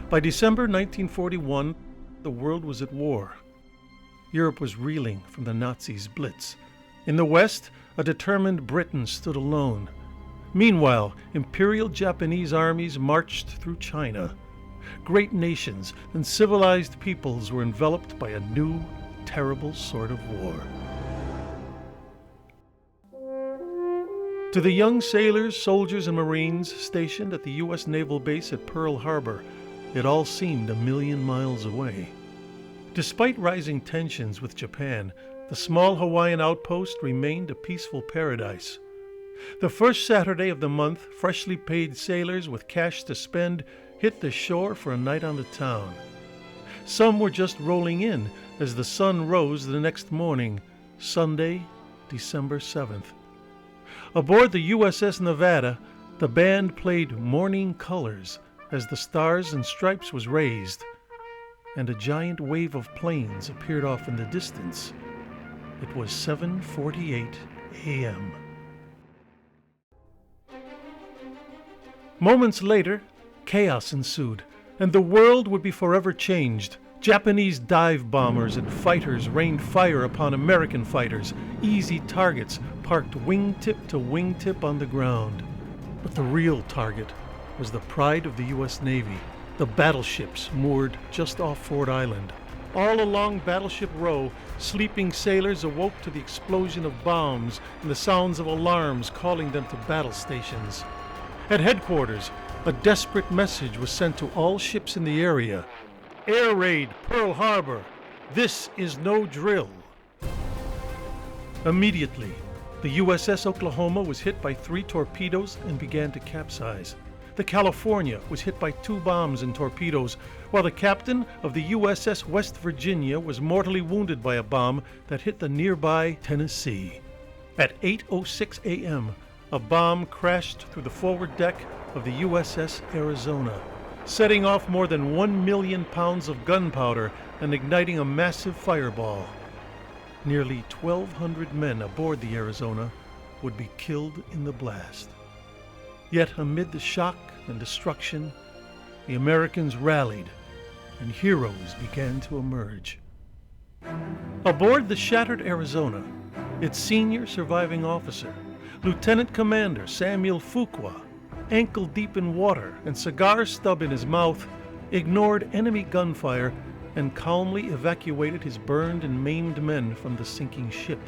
By December 1941, the world was at war. Europe was reeling from the Nazis' blitz. In the West, a determined Britain stood alone. Meanwhile, Imperial Japanese armies marched through China. Great nations and civilized peoples were enveloped by a new, terrible sort of war. To the young sailors, soldiers, and Marines stationed at the U.S. Naval Base at Pearl Harbor, it all seemed a million miles away. Despite rising tensions with Japan, the small Hawaiian outpost remained a peaceful paradise. The first Saturday of the month, freshly paid sailors with cash to spend hit the shore for a night on the town. Some were just rolling in as the sun rose the next morning, Sunday, December 7th. Aboard the USS Nevada, the band played Morning Colors as the Stars and Stripes was raised, and a giant wave of planes appeared off in the distance. It was 7:48 a.m. Moments later, chaos ensued, and the world would be forever changed. Japanese dive bombers and fighters rained fire upon American fighters, easy targets parked wingtip to wingtip on the ground. But the real target was the pride of the U.S. Navy, the battleships moored just off Ford Island. All along Battleship Row, sleeping sailors awoke to the explosion of bombs and the sounds of alarms calling them to battle stations. At headquarters, a desperate message was sent to all ships in the area. Air raid Pearl Harbor. This is no drill. Immediately, the USS Oklahoma was hit by 3 torpedoes and began to capsize. The California was hit by 2 bombs and torpedoes, while the captain of the USS West Virginia was mortally wounded by a bomb that hit the nearby Tennessee. At 8:06 a.m., a bomb crashed through the forward deck of the USS Arizona, setting off more than 1 million pounds of gunpowder and igniting a massive fireball. Nearly 1,200 men aboard the Arizona would be killed in the blast. Yet amid the shock and destruction, the Americans rallied and heroes began to emerge. Aboard the shattered Arizona, its senior surviving officer, Lieutenant Commander Samuel Fuqua, ankle deep in water and cigar stub in his mouth, ignored enemy gunfire and calmly evacuated his burned and maimed men from the sinking ship.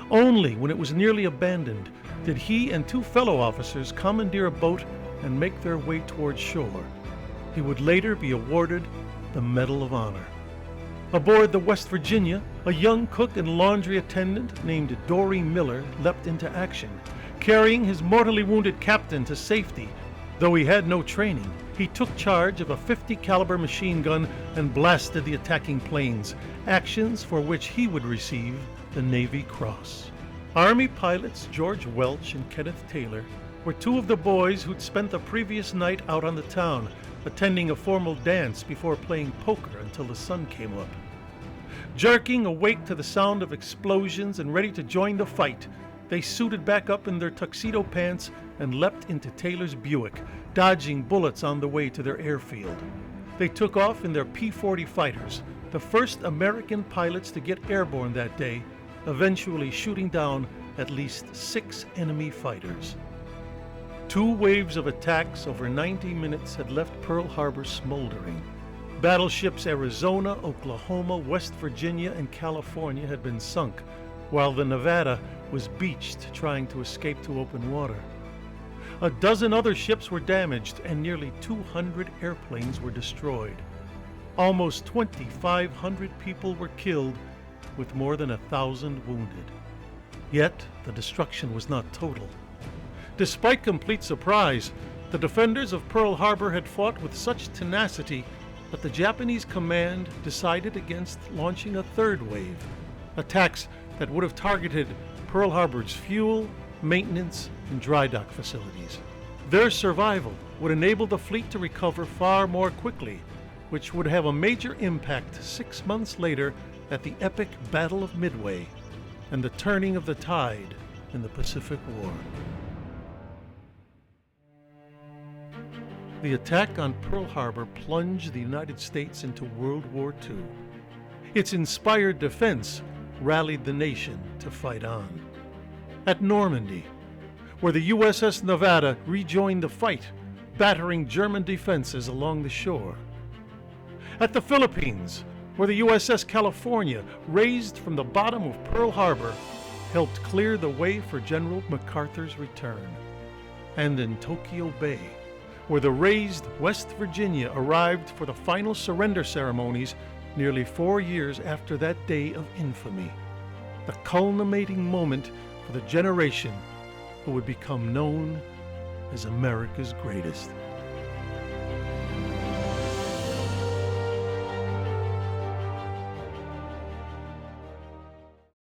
Only when it was nearly abandoned did he and 2 fellow officers commandeer a boat and make their way toward shore. He would later be awarded the Medal of Honor. Aboard the West Virginia, a young cook and laundry attendant named Dory Miller leapt into action, carrying his mortally wounded captain to safety. Though he had no training, he took charge of a .50 caliber machine gun and blasted the attacking planes, actions for which he would receive the Navy Cross. Army pilots George Welch and Kenneth Taylor were 2 of the boys who'd spent the previous night out on the town, attending a formal dance before playing poker until the sun came up. Jerking awake to the sound of explosions and ready to join the fight, they suited back up in their tuxedo pants and leapt into Taylor's Buick, dodging bullets on the way to their airfield. They took off in their P-40 fighters, the first American pilots to get airborne that day, eventually shooting down at least 6 enemy fighters. 2 waves of attacks over 90 minutes had left Pearl Harbor smoldering. Battleships Arizona, Oklahoma, West Virginia, and California had been sunk, while the Nevada was beached trying to escape to open water. A dozen other ships were damaged and nearly 200 airplanes were destroyed. Almost 2,500 people were killed, with more than 1,000 wounded. Yet the destruction was not total. Despite complete surprise, the defenders of Pearl Harbor had fought with such tenacity that the Japanese command decided against launching a 3rd wave, attacks that would have targeted Pearl Harbor's fuel, maintenance, and dry dock facilities. Their survival would enable the fleet to recover far more quickly, which would have a major impact 6 months later at the epic Battle of Midway and the turning of the tide in the Pacific War. The attack on Pearl Harbor plunged the United States into World War II. Its inspired defense rallied the nation to fight on. At Normandy, where the USS Nevada rejoined the fight, battering German defenses along the shore. At the Philippines, where the USS California, raised from the bottom of Pearl Harbor, helped clear the way for General MacArthur's return. And in Tokyo Bay, where the raised West Virginia arrived for the final surrender ceremonies nearly 4 years after that day of infamy, the culminating moment for the generation who would become known as America's greatest.